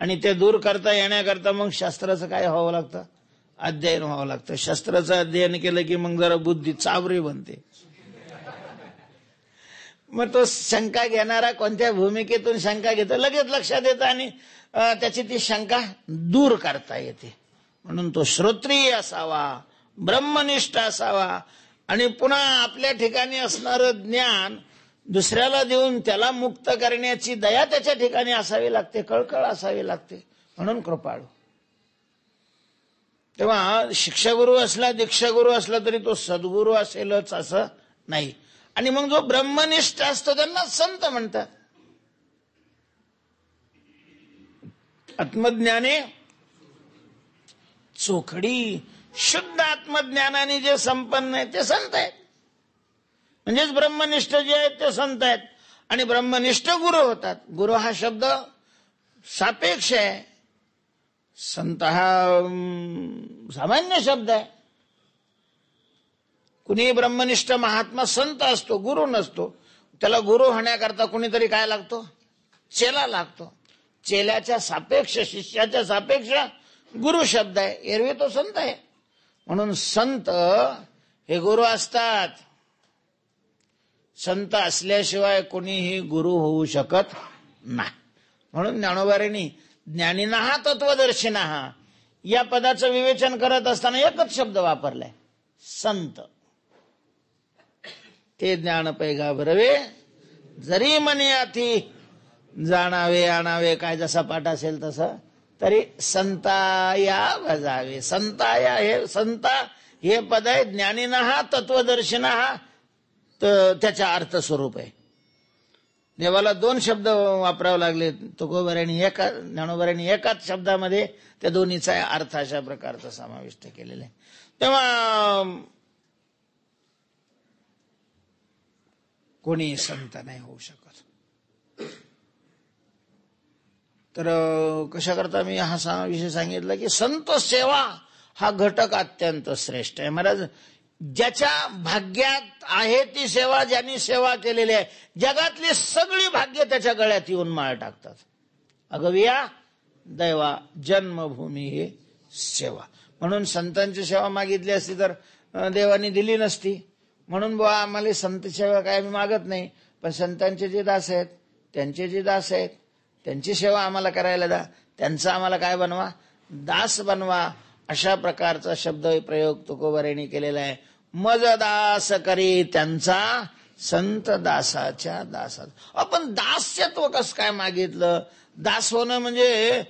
आणि ते दूर करता येण्याकरता मग शास्त्राचं काय व्हावं लागतं? अध्ययन व्हावं लागतं. शास्त्राचं अध्ययन केलं की मग जरा बुद्धी चावरी बनते. मग तो शंका घेणारा कोणत्या भूमिकेतून शंका घेतो लगेच लक्षात येतं आणि त्याची ती शंका दूर करता येते. म्हणून तो श्रोत्रिय असावा, ब्रह्मनिष्ठ असावा आणि पुन्हा आपल्या ठिकाणी असणारं ज्ञान दुसऱ्याला देऊन त्याला मुक्त करण्याची दया त्याच्या ठिकाणी असावी लागते, कळकळ असावी लागते. म्हणून कृपाळू. तेव्हा शिक्षागुरू असला, दीक्षागुरू असला तरी तो सद्गुरू असेलच असं नाही. आणि मग जो ब्रह्मनिष्ठ असतो त्यांना संत म्हणतात. आत्मज्ञाने चोखडी, शुद्ध आत्मज्ञानाने जे संपन्न आहे ते संत आहेत. म्हणजेच ब्रह्मनिष्ठ जे आहेत ते संत आहेत. आणि ब्रह्मनिष्ठ गुरु होतात. गुरु हा शब्द सापेक्ष आहे, संत हा सामान्य शब्द आहे. कुणी ब्रह्मनिष्ठ महात्मा संत असतो, गुरु नसतो. त्याला गुरु होण्याकरता कुणीतरी काय लागतो? चेला लागतो. चेल्याच्या सापेक्ष, शिष्याच्या सापेक्ष गुरु शब्द आहे. एरवी तो संत आहे. म्हणून संत हे गुरु असतात. संत असल्याशिवाय कोणीही गुरु होऊ शकत नाही. म्हणून ज्ञानोबांनी ज्ञानिनः तत्वदर्शिनः या पदाचं विवेचन करत असताना एकच शब्द वापरलाय, संत. ते ज्ञान पैगा भरवे, जरी मनी अति जाणावे आणावे, काय जसा पाठ असेल तसं, तरी संताया भजावे. संताया हे संता हे पद आहे. ज्ञानिनः तत्वदर्शिनः त्याचा अर्थ स्वरूप आहे. देवाला दोन शब्द वापरावे लागले. तुकोबारायांनी ज्ञानोबारायांनी एकाच शब्दामध्ये त्या दोन्हीचा अर्थ अशा प्रकारचा समाविष्ट केलेला आहे. तेव्हा कोणी संत नाही होऊ शकत. तर कशा करता मी हा विषय सांगितला की संत सेवा हा घटक अत्यंत श्रेष्ठ आहे. महाराज, ज्याच्या भाग्यात आहे ती सेवा, ज्यांनी सेवा केलेली आहे, जगातली सगळी भाग्य त्याच्या गळ्यात येऊन माळ टाकतात. अगविया दैवा जन्मभूमी हे सेवा. म्हणून संतांची सेवा मागितली असती तर देवानी दिली नसती. म्हणून बुवा आम्हाला संत सेवा काय आम्ही मागत नाही, पण संतांचे जे दास आहेत, त्यांचे जे दास आहेत, त्यांची सेवा आम्हाला करायला द्या. त्यांचा आम्हाला काय बनवा, दास बनवा. अशा प्रकारचा शब्द प्रयोग तुकोबारायांनी केलेला आहे. मज दास करी त्यांचा संत दासाच्या दासात. आपण दास्यत्व कसं काय मागितलं? दास होणं म्हणजे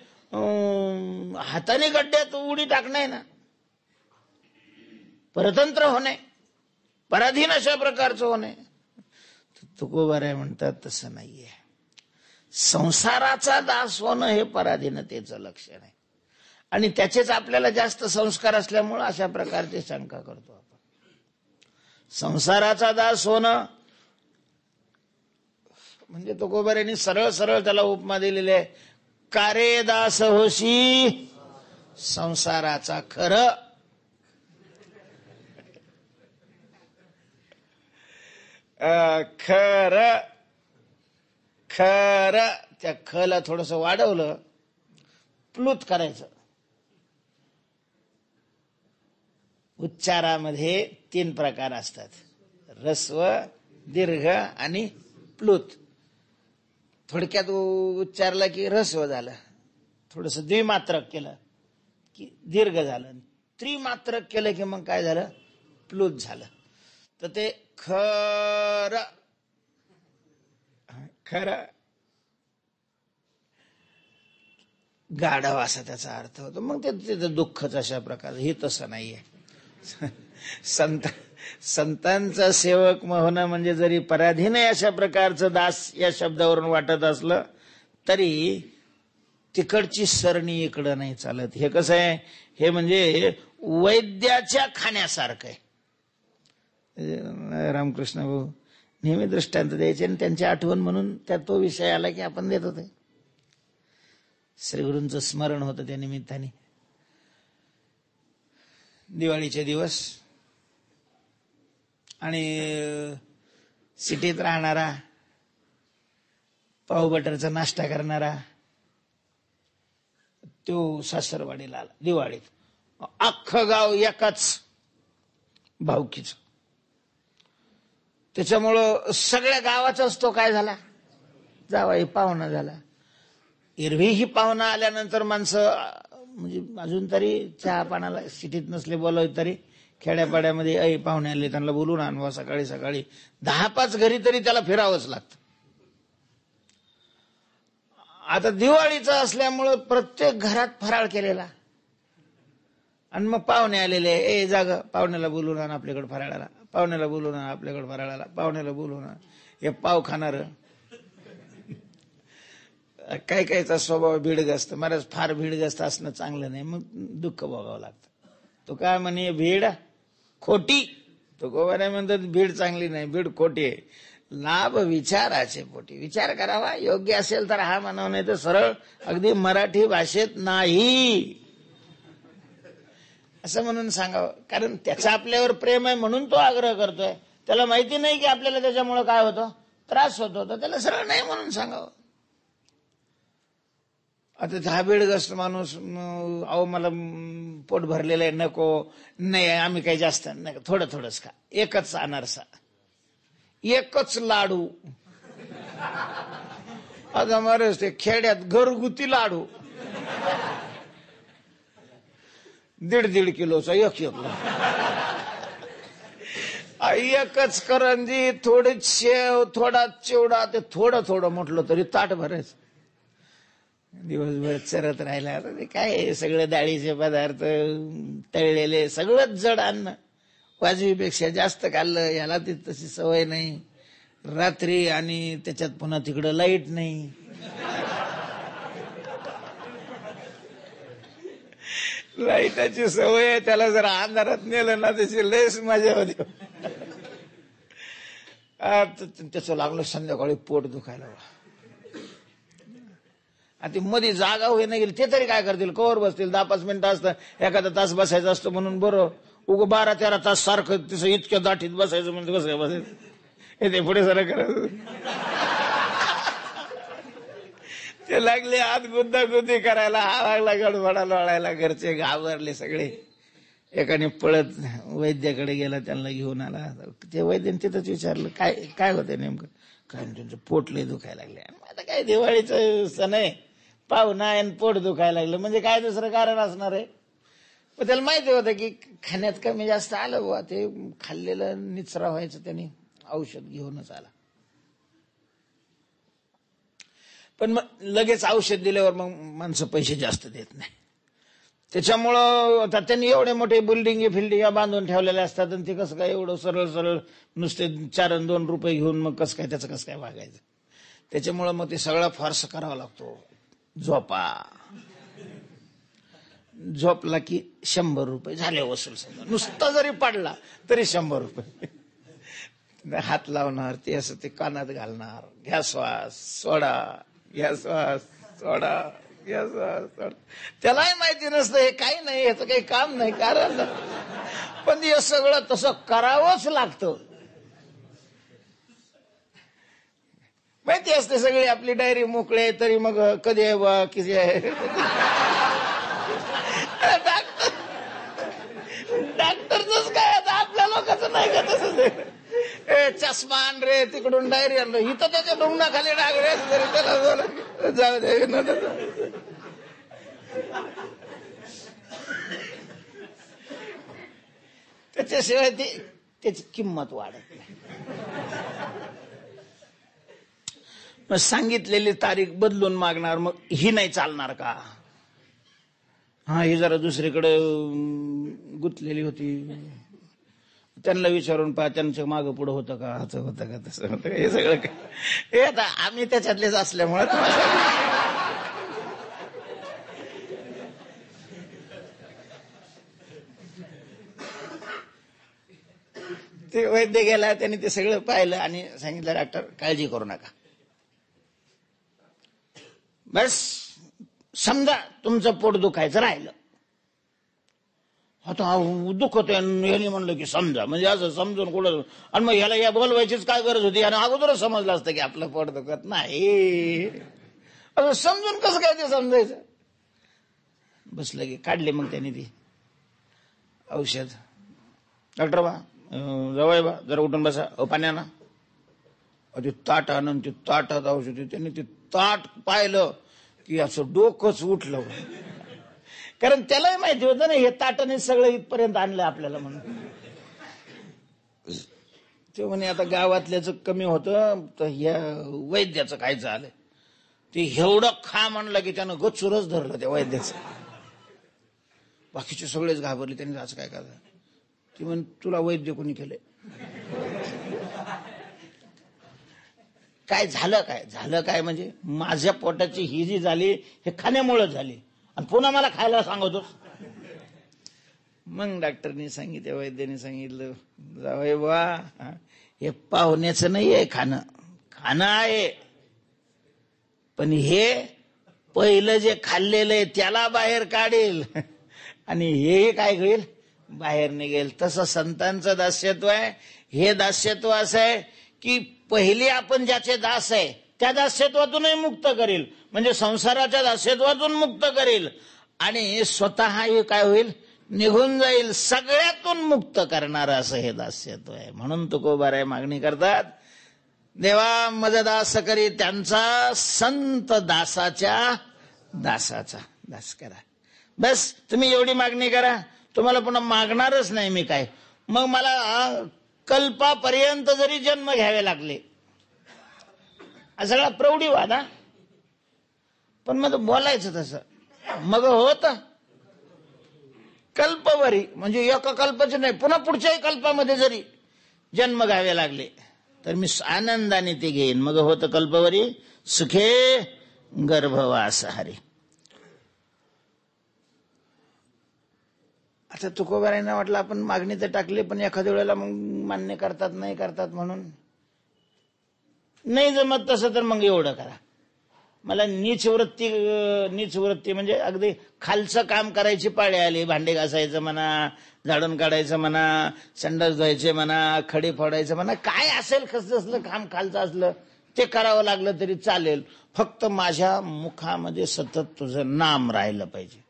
हाताने गड्ड्यात उडी टाकणे ना, परतंत्र होणे, पराधीन अशा प्रकारचं होणे. तुकोबाराय म्हणतात तसं नाहीये. संसाराचा दास होणं हे पराधीनतेचं लक्षण आहे. आणि त्याचेच आपल्याला जास्त संस्कार असल्यामुळे अशा प्रकारची शंका करतो आपण. संसाराचा दास होणं म्हणजे तुकोबारायांनी सरळ सरळ त्याला उपमा दिलेली आहे. कारे दास होशी संसाराचा खरं. खरं खरं त्या खला थोडस वाढवलं, प्लुत करायचं. उच्चारामध्ये 3 प्रकार असतात, ऱ्हस्व, दीर्घ आणि प्लुत. थोडक्यात उच्चारला की ऱ्हस्व झालं, थोडस द्विमात्रक केलं की दीर्घ झालं, त्रिमात्रक केलं की मग काय झालं, प्लुत झालं. तर ते खर खरं गाढव असा त्याचा अर्थ होतो. मग ते दुःखच अशा प्रकारे. हे तसं नाहीये. संतांचा सेवक होणं म्हणजे जरी पराधीन आहे अशा प्रकारचं दास या शब्दावरून वाटत असलं तरी तिकडची सरणी इकडं नाही चालत. हे कसं आहे, हे म्हणजे वैद्याच्या खाण्यासारखं आहे. रामकृष्ण भाऊ नेहमी दृष्टांत द्यायचे आणि त्यांची आठवण म्हणून त्यात तो विषय आला की आपण देत होते. श्रीगुरूंचं स्मरण होतं त्या निमित्ताने. दिवाळीचे दिवस आणि सिटीत राहणारा, पाव बटरचा नाश्ता करणारा तो सासरवाडीला आला दिवाळीत. अख्खं गाव एकाच भावकीच. त्याच्यामुळं सगळ्या गावाचाच तो काय झाला, जावाई पाहुणा झाला. एरवीही पाहुणा आल्यानंतर माणसं म्हणजे अजून तरी चहा पाण्याला सिटीत नसले बोलावत तरी खेड्यापाड्यामध्ये पाहुणे आले त्यांना बोलून आणवा. सकाळी सकाळी 10-5 घरी तरी त्याला फिरावंच लागतं. आता दिवाळीचं असल्यामुळं प्रत्येक घरात फराळ केलेला आणि मग पाहुणे आलेले, जाग पाहुण्याला बोलून आण आपल्याकडे फराळाला, पाहुण्याला बोलून आण आपल्याकडे फराळाला, पाहुण्याला बोलून आण. हे पाव खाणार काही काहीचा स्वभाव भीडग्रस्त. महाराज फार भीडग्रस्त असणं चांगलं नाही, मग दुःख भोगावं लागतं. तो काय म्हणे, भीड खोटी. तो गोवाने म्हणतात भीड चांगली नाही, भीड खोटी आहे. लाभ विचाराचे पोटी. विचार करावा, योग्य असेल तर हा म्हणावं, नाही तर सरळ अगदी मराठी भाषेत नाही असं म्हणून सांगावं. कारण त्याचा आपल्यावर प्रेम आहे म्हणून तो आग्रह करतोय. त्याला माहिती नाही की आपल्याला त्याच्यामुळे काय होतं, त्रास होतो, तर त्याला सरळ नाही म्हणून सांगावं. आता हा भीडग्रस्त माणूस, अहो मला पोट भरलेलं आहे, नको, नाही आम्ही काही जास्त नाही, थोडं थोडंच खा. एकच अनारसा, एकच लाडू. आता महाराज ते खेड्यात घरगुती लाडू 1.5 किलोचा एक एकच करंजी, थोडी शेव, थोडा चिवडा. ते थोडं थोडं म्हटलं तरी ताट भरायचं. दिवसभर चरत राहिला. ते काय सगळे डाळीचे पदार्थ, तळलेले, सगळंच जड अन्न. वाजवीपेक्षा जास्त खाल्लं. याला ती तशी सवय नाही. रात्री आणि त्याच्यात पुन्हा तिकडं लाईट नाही. लाईटाची सवय आहे त्याला. जर अंधारात नेलं ना त्याची लयच मजा होती. त्याचं लागलं संध्याकाळी पोट दुखायला. आणि ती मध्ये जागा होईना गेली, ते तरी काय करतील, कवर बसतील. 10-5 मिनिटं असतं, एखादा तास बसायचं असतं म्हणून बरं. 12-13 तास सारखं तिचं इतक्या दाठीत बसायचं म्हणजे बसायचं ते पुढे सारं करायचं. ते लागले आत गुद्दागुद्दी करायला, हा लागला गडबडाला वळायला. घरचे घाबरले सगळे. एकाने पळत वैद्याकडे गेला, त्यांना घेऊन आला. ते वैद्याने तिथंच विचारलं काय काय होतं नेमकं. काय त्यांचं पोट लय दुखायला लागले. आता काय दिवाळीचं सण आहे, पाहुणा आहे, पोट दुखायला लागलं म्हणजे काय दुसरं कारण असणार आहे. पण त्याला माहिती होतं की खाण्यात कमी जास्त आलं बुवा, ते खाल्लेलं निचरा व्हायचं, त्यांनी औषध घेऊनच आला. पण मग लगेच औषध दिल्यावर मग माणसं पैसे जास्त देत नाही. त्याच्यामुळं आता त्यांनी एवढे मोठे बिल्डिंग बांधून ठेवलेले असतात, आणि ते कसं काय एवढं सरळ सरळ नुसते 4 आणि 2 रुपये घेऊन मग कसं काय त्याचं कसं काय वागायचं. त्याच्यामुळं मग ते सगळा फार्स करावा लागतो. झोपला की 100 रुपये झाले वसूल. समजा नुसता जरी पडला तरी 100 रुपये. हात लावणार, ते असं ते कानात घालणार, घ्या श्वास सोडा, घ्या श्वास सोडा, घ्या श्वास सोडा. त्यालाही माहिती नसतं हे काही नाही, याचं काही काम नाही, कारण पण हे सगळं तसं करावंच लागतं. माहिती असते सगळी आपली डायरी मोकळे, तरी मग कधी आहे बा किती आहे. डॉक्टरच काय आता आपल्या लोकांचं नाही का तसंच. चष्मा आण रे, तिकडून डायरी आणलं, इथं त्याच्या डोंगणाखाली डागरे तरी त्याला जाऊ दे ना. त्याच्याशिवाय त्याची किंमत वाढत नाही. मग सांगितलेली तारीख बदलून मागणार, मग ही नाही चालणार का. हा, ही जरा दुसरीकडे गुंतलेली होती, त्यांना विचारून पहा त्यांच्या मागं पुढं होतं का, असं होतं का, तसं होतं का. हे सगळं काय हे आता आम्ही त्याच्यातलेच असल्यामुळे ते वैद्य गेला, त्यांनी ते सगळं पाहिलं आणि सांगितलं डॉक्टर काळजी करू नका. बस समजा तुमचं पोट दुखायचं राहिलं, आता दुखत यांनी म्हणलं की समजा, म्हणजे असं समजून कुठं, आणि मग ह्याला या बोलवायचीच काय गरज होती. आणि अगोदरच समजलं असतं की आपलं पोट दुखत नाही. असं समजून कसं काय ते समजायचं. बसलं की काढले मग त्यांनी ती औषध. डॉक्टर बा जवळ बा, जरा उठून बसा, पाण्याना. ते ताट आणून ते ताटात औषध, त्यांनी ते ताट पाहिलं की असं डोकंच उठलं. कारण त्यालाही माहिती होतं ना हे ताटाने सगळं इथपर्यंत आणलं आपल्याला म्हणून. ते म्हणे आता गावातल्याच कमी होतं, तर ह्या वैद्याचं काय झालं. ते एवढं खा म्हणलं की त्यानं गचुरच धरलं त्या वैद्याचं. बाकीचे सगळेच घाबरले. त्यांनी असं काय करायचं. ती म्हण तुला वैद्य कोणी केलंय. काय झालं, काय झालं काय म्हणजे माझ्या पोटाची ही जी झाली हे खाण्यामुळे झाली, आणि पुन्हा मला खायला सांगतोस. मग डॉक्टरनी सांगितलं, वैद्याने सांगितलं, जावई बा हे पाहुण्याचं नाही आहे खाणं, खाणं आहे, पण हे पहिलं जे खाल्लेलं आहे त्याला बाहेर काढेल, आणि हे काय होईल बाहेर निघेल. तसं संतांचं दास्यत्व आहे. हे दास्यत्व असं आहे की पहिले आपण ज्याचे दास आहे त्या दास्यत्वातूनही मुक्त करेल, म्हणजे संसाराच्या दास्यत्वातून मुक्त करेल, आणि स्वतः काय होईल निघून जाईल, सगळ्यातून मुक्त करणार असं हे दास्यत्व आहे. म्हणून तुकोबाराय मागणी करतात, देवा मज दास करी त्यांचा, संत दासाच्या दासाचा दास करा. बस तुम्ही एवढी मागणी करा, तुम्हाला पुन्हा मागणारच नाही मी काय. मग मला कल्पापर्यंत जरी जन्म घ्यावे लागले, सगळा प्रौढीवाद. पण मग बोलायचं तसं, मग होत कल्पवरी, म्हणजे एका कल्पाचे नाही, पुन्हा पुढच्याही कल्पामध्ये जरी जन्म घ्यावे लागले तर मी आनंदाने ते घेईन. मग होत कल्पवरी सुखे गर्भवासहारी. आता तुकोबारायांना वाटलं आपण मागणी तर टाकली, पण एखाद्या वेळेला मग मान्य करतात नाही करतात म्हणून नाही जमत तसं तर मग एवढं करा. मला नीच वृत्ती म्हणजे अगदी खालचं काम करायची पाळी आली. भांडे घासायचं म्हणा, झाडून काढायचं म्हणा, संडास धुवायचे म्हणा, खडी फोडायचं म्हणा, काय असेल कसं असलं काम खालचं असलं ते करावं लागलं तरी चालेल. फक्त माझ्या मुखामध्ये सतत तुझं नाम राहिलं पाहिजे.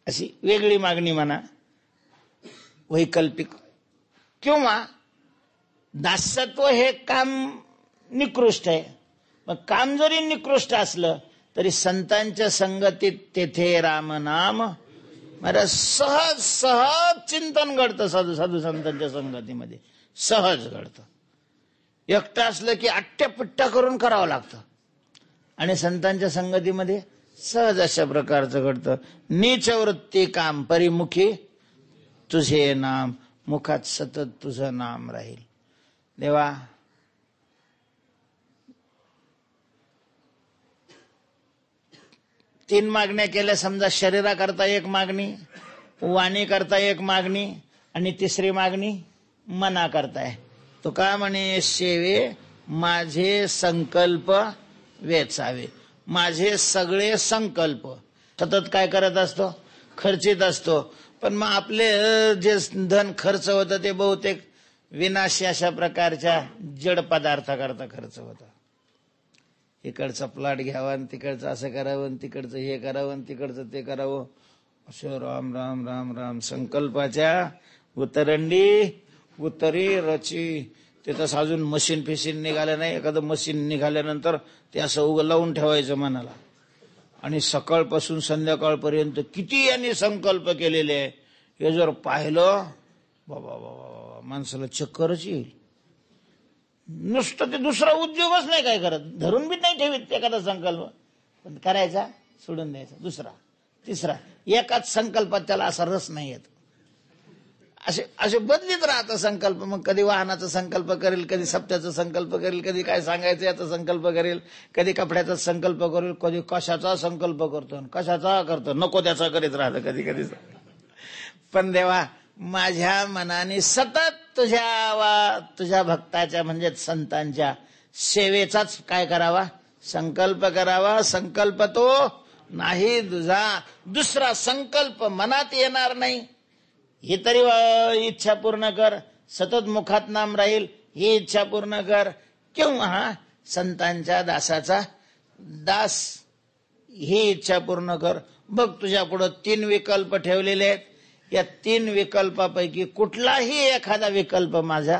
अशी वेगळी मागणी म्हणा, वैकल्पिक. किंवा दासत्व हे काम निकृष्ट आहे. मग काम जरी निकृष्ट असलं तरी संतांच्या संगतीत तेथे रामनाम मला सहज सहज चिंतन घडतं. साधू संतांच्या संगतीमध्ये सहज घडतं. एकटं असलं की अट्ट्यापिट्टा करून करावं लागतं आणि संतांच्या संगतीमध्ये सहज अशा प्रकारचं घडतं. नीच वृत्ती काम परिमुखी तुझे नाम, मुखात सतत तुझं नाम राहील. देवा, तीन मागण्या केल्या समजा. शरीराकरता एक मागणी, वाणी करता एक मागणी आणि तिसरी मागणी मना करताय. तो का म्हणे, सेवे माझे संकल्प वेचावे. माझे सगळे संकल्प सतत काय करत असतो, खर्चित असतो. पण मग आपले जे धन खर्च होतं ते बहुतेक विनाशी अशा प्रकारच्या जड पदार्थाकरता खर्च होतं. इकडचा प्लॉट घ्यावा आणि तिकडचं असं करावं, तिकडचं हे करावं, तिकडचं ते करावं. असं राम राम राम राम संकल्पाच्या उतरी रची. तिथं अजून मशीन फिशीन निघालं नाही. एखादं मशीन निघाल्यानंतर ते असं लावून ठेवायचं मनाला आणि सकाळपासून संध्याकाळपर्यंत किती यांनी संकल्प केलेले आहे हे जर पाहिलं, बाबा बाबा माणसाला चक्करच येईल. नुसतं ते दुसरा उद्योगच नाही काय करत, धरून बी नाही ठेवीत एखादा संकल्प, पण करायचा सोडून द्यायचा. दुसरा तिसरा, एकाच संकल्पात त्याला असा रस नाही येत. असे बदलीत राहतं संकल्प. मग कधी वाहनाचा संकल्प करेल, कधी सप्त्याचा संकल्प करेल, कधी काय सांगायचं याचा संकल्प करेल, कधी कपड्याचा संकल्प करेल, कधी कशाचा संकल्प करतो, कशाचा करतो, नको त्याचा करीत राहतं कधी कधी. पण देवा, माझ्या मनाने सतत तुझ्या भक्ताच्या म्हणजे संतांच्या सेवेचाच काय करावा, संकल्प करावा. संकल्प तो नाही तुझा, दुसरा संकल्प मनात येणार नाही. ही तरी इच्छा पूर्ण कर. सतत मुखात नाम राहील ही इच्छा पूर्ण कर. किंवा संतांच्या दासाचा दास ही इच्छा पूर्ण कर. बघ, तुझ्या पुढे 3 विकल्प ठेवलेले आहेत. या 3 विकल्पापैकी कुठलाही एखादा विकल्प माझा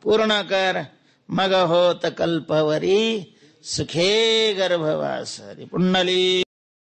पूर्ण कर. मग होत कल्पवरी सुखे गर्भवास. पुंडली